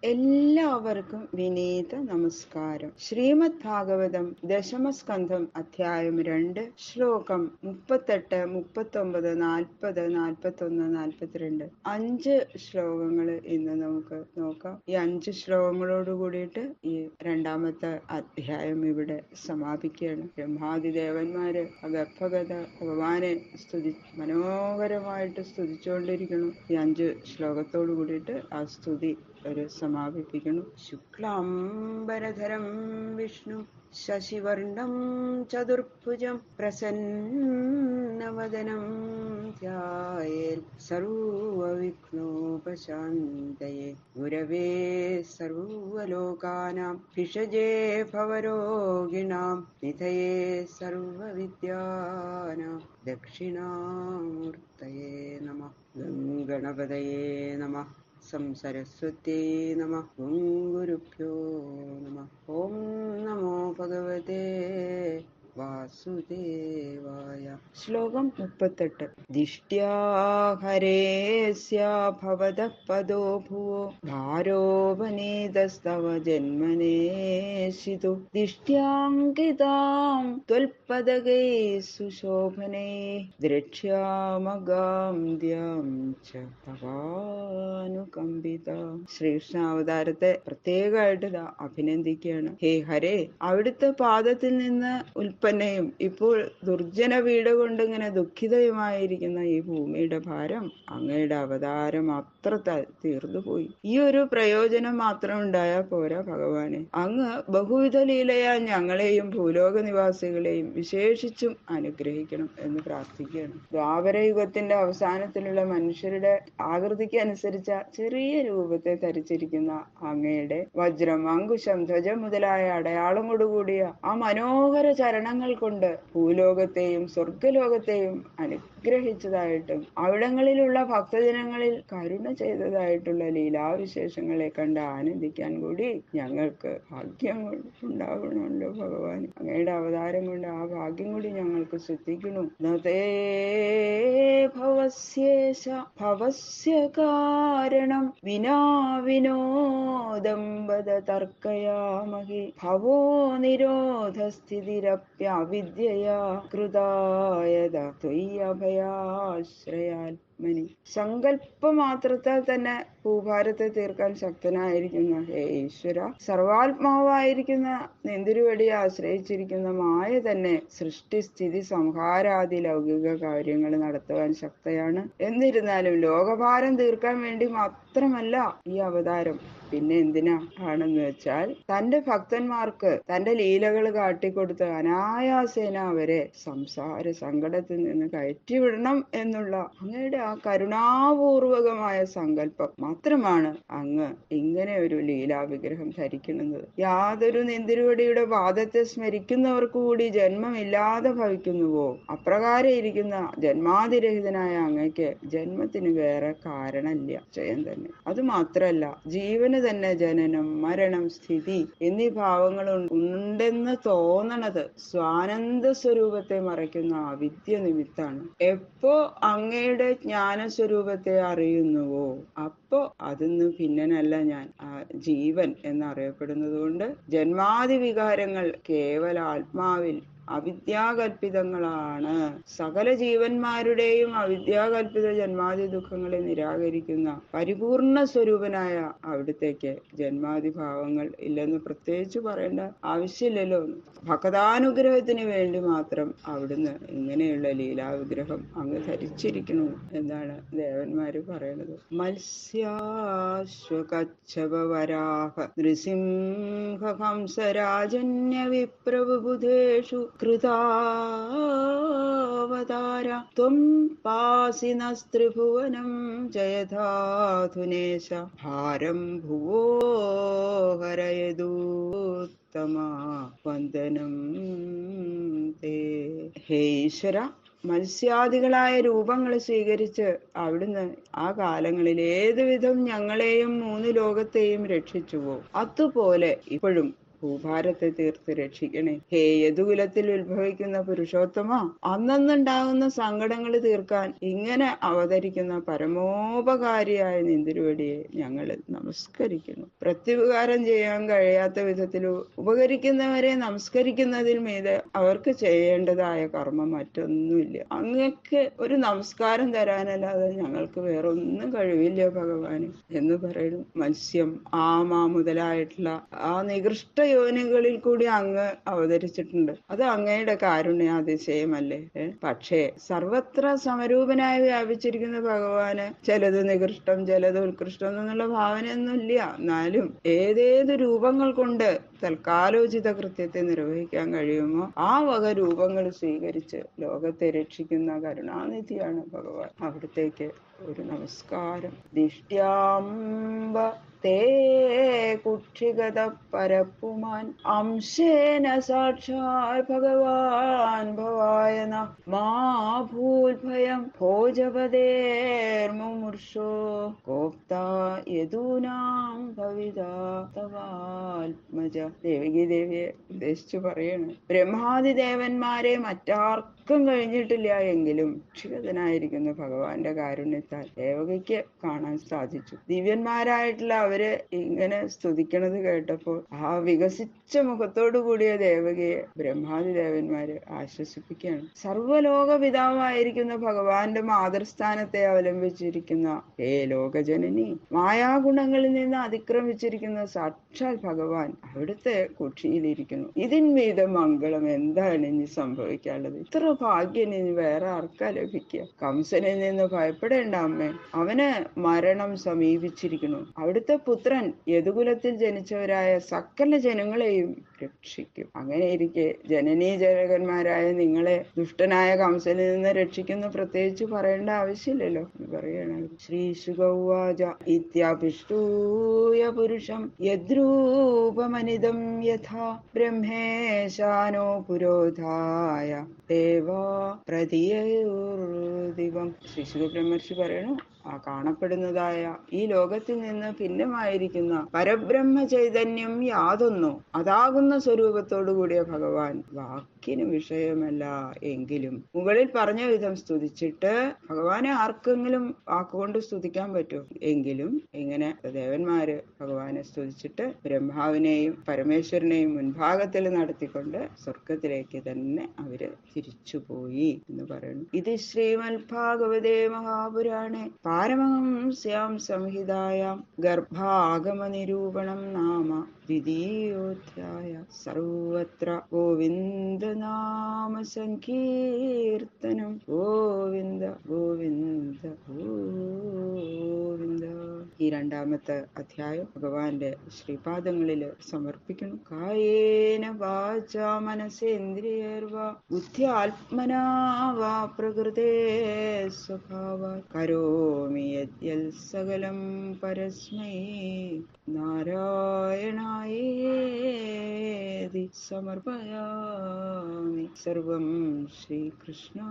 എല്ലാവർക്കും വിനീത നമസ്കാരം. ശ്രീമദ് ഭാഗവതം ദശമസ്കന്ധം അധ്യായം 2 ശ്ലോകം 38, 39, 40, 41, 42 5 ശ്ലോകങ്ങൾ ഇന്ന് നമുക്ക് നോക്കാം. ഈ 5 ശ്ലോകങ്ങളോട് കൂടിയിട്ട് ഈ രണ്ടാമത്തെ അധ്യായം ഇവിടെ സമാപിക്കുകയാണ്. ബ്രഹ്മാദിദേവന്മാര് ആ ഗർഭഗത ഭഗവാനെ മനോഹരമായിട്ട് സ്തുതിച്ചുകൊണ്ടിരിക്കുന്നു. ഈ 5 ശ്ലോകത്തോട് കൂടിയിട്ട് ആ സ്തുതി ഒരു സമാപിപ്പിക്കുന്നു. ശുക്ലാംബരധരം വിഷ്ണു ശശിവർണം ചതുർഭുജം പ്രസന്നവദനം ധ്യായേൽ സർവവിഘ്നോപശാന്തയേ ഗുരവേ സർവലോകാനാം ഭിഷജേ ഭവരോഗിണാം നിധയേ സർവവിദ്യാനാം ദക്ഷിണാമൂർത്തയേ നമഃ. ഗണപതയേ നമഃ. സരസ്വത്യേ നമഃ. ഓം ഗുരുഭ്യോ നമഃ. ഓം നമോ ഭഗവതേ വാസുദേവായ. ശ്ലോകം 38. ദിഷ്ട്യാ ഹരേസ്യ ഭവതഃ പദോ ഭുവോ ഭാരോപനീതസ്തവ ജന്മനേഷിതു ദിഷ്ട്യാങ്കിതാം ത്വൽപദഗൈ സുശോഭനൈ ദ്രക്ഷ്യാമഗാംദ്യം ച തവാനുകമ്പിത. ശ്രീകൃഷ്ണാവതാരത്തെ പ്രത്യേകമായിട്ട് അഭിനന്ദിക്കുകയാണ്. ഹേ ഹരേ, അവിടുത്തെ പാദത്തിൽ നിന്ന് ഉൽപ്പന്നയും ഇപ്പോൾ ദുർജന വീട് കൊണ്ട് ഇങ്ങനെ ദുഃഖിതയുമായിരിക്കുന്ന ഈ ഭൂമിയുടെ ഭാരം അങ്ങയുടെ അവതാരം അത്ര തീർന്നുപോയി. ഈ ഒരു പ്രയോജനം മാത്രം ഉണ്ടായാൽ പോരാ ഭഗവാനെ. അങ്ങ് ബഹുവിധ ലീലയാ ഞങ്ങളെയും ഭൂലോക നിവാസികളെയും വിശേഷിച്ചും അനുഗ്രഹിക്കണം എന്ന് പ്രാർത്ഥിക്കുകയാണ്. ദ്വാപരയുഗത്തിന്റെ അവസാനത്തിലുള്ള മനുഷ്യരുടെ ആകൃതിക്ക് അനുസരിച്ച ചെറിയ രൂപത്തെ ധരിച്ചിരിക്കുന്ന അങ്ങയുടെ വജ്രം, അങ്കുശം, ധ്വജം മുതലായ അടയാളങ്ങളോടുകൂടിയ ആ മനോഹര ചരണങ്ങൾ കൊണ്ട് ഭൂലോകത്തെയും സ്വർഗലോകത്തെയും അനുഗ്രഹിച്ചതായിട്ടും അവിടങ്ങളിലുള്ള ഭക്തജനങ്ങളിൽ കരുണ ചെയ്തതായിട്ടുള്ള ലീലാവിശേഷങ്ങളെ കണ്ട് ആനന്ദിക്കാൻ കൂടി ഞങ്ങൾക്ക് ഭാഗ്യം ഉണ്ടാകണമല്ലോ ഭഗവാൻ. അങ്ങയുടെ അവതാരം കൊണ്ട് ആ ഭാഗ്യം കൂടി ഞങ്ങൾക്ക് സിദ്ധിക്കണു. നതേ ഭവസ്യേശ ഭവസ്യ കാരണം വിനാ വിനോദം വദ തർക്കയാമഹി ഭവോ നിരോധസ്ഥിതിരപ്യവിദ്യയാ കൃതായത ത്വയ്യഭയാശ്രയാത്മനി. സങ്കല്പമാത്രത്താൽ തന്നെ ഭൂഭാരത്തെ തീർക്കാൻ ശക്തനായിരിക്കുന്ന ഹേ ഈശ്വര, സർവാത്മാവായിരിക്കുന്ന നിന്തിരുവടിയെ ആശ്രയിച്ചിരിക്കുന്ന മായ തന്നെ സൃഷ്ടി സ്ഥിതി സംഹാരാദി ലൗകിക കാര്യങ്ങൾ നടത്തുവാൻ ശക്തയാണ്. എന്നിരുന്നാലും ലോകഭാരം തീർക്കാൻ വേണ്ടി മാത്രമല്ല ഈ അവതാരം. പിന്നെ എന്തിനാ ആണെന്ന് വെച്ചാൽ തന്റെ ഭക്തന്മാർക്ക് തന്റെ ലീലകൾ കാട്ടിക്കൊടുത്ത് അനായാസേന അവരെ സംസാര സങ്കടത്തിൽ നിന്ന് കയറ്റിവിടണം എന്നുള്ള അങ്ങയുടെ ആ കരുണാപൂർവകമായ സങ്കല്പം മാത്രമാണ് അങ്ങ് ഇങ്ങനെ ഒരു ലീലാ വിഗ്രഹം ധരിക്കുന്നത്. യാതൊരു നിന്തിരുവടിയുടെ പാദത്തെ സ്മരിക്കുന്നവർക്ക് കൂടി ജന്മമില്ലാതെ ഭവിക്കുന്നുവോ അപ്രകാരം ഇരിക്കുന്ന ജന്മാതിരഹിതനായ അങ്ങയ്ക്ക് ജന്മത്തിന് വേറെ കാരണമില്ല, സ്വയം തന്നെ. അത് മാത്രല്ല, ജീവന് തന്നെ ജനനം, മരണം, സ്ഥിതി എന്നീ ഭാവങ്ങൾ ഉണ്ടെന്ന് തോന്നണത് സ്വാനന്ദ സ്വരൂപത്തെ മറയ്ക്കുന്ന അവിദ്യ നിമിത്താണ്. എപ്പോ അങ്ങയുടെ ജ്ഞാനസ്വരൂപത്തെ അറിയുന്നുവോ അപ്പോ അതിന്ന് ഭിന്നനല്ല ഞാൻ, ജീവൻ എന്നറിയപ്പെടുന്നത് കൊണ്ട് ജന്മാദി വികാരങ്ങൾ കേവല ആത്മാവിൽ അവിദ്യാകൽപിതങ്ങളാണ്. സകല ജീവന്മാരുടെയും അവിദ്യാകൽപിത ജന്മാദി ദുഃഖങ്ങളെ നിരാകരിക്കുന്ന പരിപൂർണ സ്വരൂപനായ അവിടുത്തേക്ക് ജന്മാദി ഭാവങ്ങൾ ഇല്ലെന്ന് പ്രത്യേകിച്ച് പറയേണ്ട ആവശ്യമില്ലല്ലോ. ഭക്താനുഗ്രഹത്തിന് വേണ്ടി മാത്രം അവിടുന്ന് ഇങ്ങനെയുള്ള ലീലാവിഗ്രഹം അങ്ങ് ധരിച്ചിരിക്കണു എന്നാണ് ദേവന്മാര് പറയണത്. മത്സ്യാശ്വകച്ഛവരാഹ നൃസിംഹ ഹംസരാജന്യ വിപ്രബുധേഷു കൃതാവതാര ത്വം പാസി നസ്ത്രിഭുവനം ജയധാധുനേശ ഭാരം ഭുവോ ഹരയദൂത്തമാ വന്ദനം തേ. ഹേ ഈശ്വര, മത്സ്യാദികളായ രൂപങ്ങൾ സ്വീകരിച്ച് അവിടുന്ന് ആ കാലങ്ങളിൽ ഏതുവിധം ഞങ്ങളെയും 3 ലോകത്തെയും രക്ഷിച്ചുവോ അതുപോലെ ഇപ്പോഴും ഭൂഭാരത്തെ തീർത്ത് രക്ഷിക്കണേ. ഹേ യദുകുലത്തിൽ ഉത്ഭവിക്കുന്ന പുരുഷോത്തമ, അന്നന്നുണ്ടാകുന്ന സങ്കടങ്ങൾ തീർക്കാൻ ഇങ്ങനെ അവതരിക്കുന്ന പരമോപകാരിയായ നിന്തിരുവടിയെ ഞങ്ങൾ നമസ്കരിക്കുന്നു. പ്രത്യുപകാരം ചെയ്യാൻ കഴിയാത്ത വിധത്തിൽ ഉപകരിക്കുന്നവരെ നമസ്കരിക്കുന്നതിൽ മീതെ അവർക്ക് ചെയ്യേണ്ടതായ കർമ്മം മറ്റൊന്നുമില്ല. അങ്ങക്ക് ഒരു നമസ്കാരം തരാനല്ലാതെ ഞങ്ങൾക്ക് വേറൊന്നും കഴിവില്ല ഭഗവാന് എന്ന് പറയുന്നു. മത്സ്യം, ആമ മുതലായിട്ടുള്ള ആ നികൃഷ്ട യോനികളിൽ കൂടി അങ്ങ് അവതരിച്ചിട്ടുണ്ട്. അത് അങ്ങയുടെ കാരുണ്യാതിശയമല്ലേ. പക്ഷേ സർവത്ര സമരൂപനായി വ്യാപിച്ചിരിക്കുന്ന ഭഗവാന് ചിലത് നികൃഷ്ടം, ചിലത് ഉത്കൃഷ്ടം എന്നുള്ള ഭാവനയൊന്നുമില്ല. എന്നാലും ഏതേത് രൂപങ്ങൾ കൊണ്ട് തൽക്കാലോചിത കൃത്യത്തെ നിർവഹിക്കാൻ കഴിയുമോ ആ വക രൂപങ്ങൾ സ്വീകരിച്ച് ലോകത്തെ രക്ഷിക്കുന്ന കരുണാനിധിയാണ് ഭഗവാൻ. അവിടത്തേക്ക് ഒരു നമസ്കാരം. ദിഷ്ട്യാംബ തേ കുക്ഷിഗത പരപ്പുമാൻ അംശേന സാക്ഷാൽ ഭഗവാൻ ഭവായന മാ ഭൂൽഭയം ഭോജപദേർമുമൂർഷോ കോപ്ത യദൂനാം ഭവിതാ തവാത്മജ. ദേവകി ദേവിയെ ഉദ്ദേശിച്ചു പറയാണ്, ബ്രഹ്മാദിദേവന്മാരെ മറ്റാർക്കും കഴിഞ്ഞിട്ടില്ല എങ്കിലും രക്ഷികനായിരിക്കുന്ന ഭഗവാന്റെ കാരുണ്യത്താൽ ദേവകിക്ക് കാണാൻ സാധിച്ചു. ദിവ്യന്മാരായിട്ടുള്ള അവര് ഇങ്ങനെ സ്തുതിക്കണത് കേട്ടപ്പോൾ ആ വികസിച്ച മുഖത്തോടു കൂടിയ ദേവകിയെ ബ്രഹ്മാദിദേവന്മാര് ആശ്വസിപ്പിക്കുകയാണ്. സർവലോക പിതാവായിരിക്കുന്ന ഭഗവാന്റെ മാതൃസ്ഥാനത്തെ അവലംബിച്ചിരിക്കുന്ന ഹേ ലോകജനനി, മായാഗുണങ്ങളിൽ നിന്ന് അതിക്രമിച്ചിരിക്കുന്ന സാക്ഷാൽ ഭഗവാൻ അവിടുത്തെ കുക്ഷിയിലിരിക്കുന്നു. ഇതിന്മീത മംഗളം എന്താണ് ഇനി സംഭവിക്കാനുള്ളത്? ഇത്ര ഭാഗ്യം ഇനി വേറെ ആർക്കാ ലഭിക്കുക? കംസനിൽ നിന്ന് ഭയപ്പെടേണ്ട അമ്മേ, അവന് മരണം സമീപിച്ചിരിക്കുന്നു. അവിടുത്തെ പുത്രൻ യദുകുലത്തിൽ ജനിച്ചവരായ സകല ജനങ്ങളെയും രക്ഷിക്കും. അങ്ങനെ ഇരിക്കെ ജനനീ ജനകന്മാരായ നിങ്ങളെ ദുഷ്ടനായ കംസനിൽ നിന്ന് രക്ഷിക്കുന്നു പ്രത്യേകിച്ച് പറയേണ്ട ആവശ്യമില്ലല്ലോ എന്ന് പറയണം. ശ്രീ ശുഗൗവാച ഇത്യാഭിഷ്ടൂയ പുരുഷം യദ്രൂപമനിതം യഥാ ബ്രഹ്മേശാനോ പുരോധായ ദേവാ പ്രതിയൂർദിവം. ശ്രീ ശുഗബ്രഹ്മർഷി പറയണു, ആ കാണപ്പെടുന്നതായ ഈ ലോകത്തിൽ നിന്ന് ഭിന്നമായിരിക്കുന്ന പരബ്രഹ്മ ചൈതന്യം യാതൊന്നോ അതാകുന്ന സ്വരൂപത്തോടു കൂടിയ ഭഗവാൻ വാക്കിന് വിഷയമല്ല എങ്കിലും മുകളിൽ പറഞ്ഞ വിധം സ്തുതിച്ചിട്ട് ഭഗവാനെ ആർക്കെങ്കിലും വാക്കുകൊണ്ട് സ്തുതിക്കാൻ പറ്റുമോ? എങ്കിലും ഇങ്ങനെ ദേവന്മാര് ഭഗവാനെ സ്തുതിച്ചിട്ട് ബ്രഹ്മാവിനെയും പരമേശ്വരനെയും മുൻഭാഗത്തിൽ നടത്തിക്കൊണ്ട് സ്വർഗത്തിലേക്ക് തന്നെ അവര് തിരിച്ചുപോയി എന്ന് പറയുന്നു. ഇത് ശ്രീമദ്ഭാഗവതേ മഹാപുരാണേ പാരമഹംസ്യാം സംഹിതായാം ഗർഭാഗമനിരൂപണം നാമ ദ്വിതീയോധ്യായ. സർവത്ര ഗോവിന്ദനാമ സങ്കീർത്തനം. ഗോവിന്ദ ഗോവിന്ദ ഗോവിന്ദ. ഈ രണ്ടാമത്തെ അധ്യായം ഭഗവാന്റെ ശ്രീപാദങ്ങളിൽ സമർപ്പിക്കുന്നു. കായേന വാചാ മനസേന്ദ്രിയർവാ ബുദ്ധ്യാത്മനാ വാ പ്രകൃതേ സ്വഭാവാത് കരോമി യദ്യൽ സകലം പരസ്മൈ നാരായണായേതി സമർപ്പയാമി. സർവം ശ്രീകൃഷ്ണാർപ്പണമസ്തു.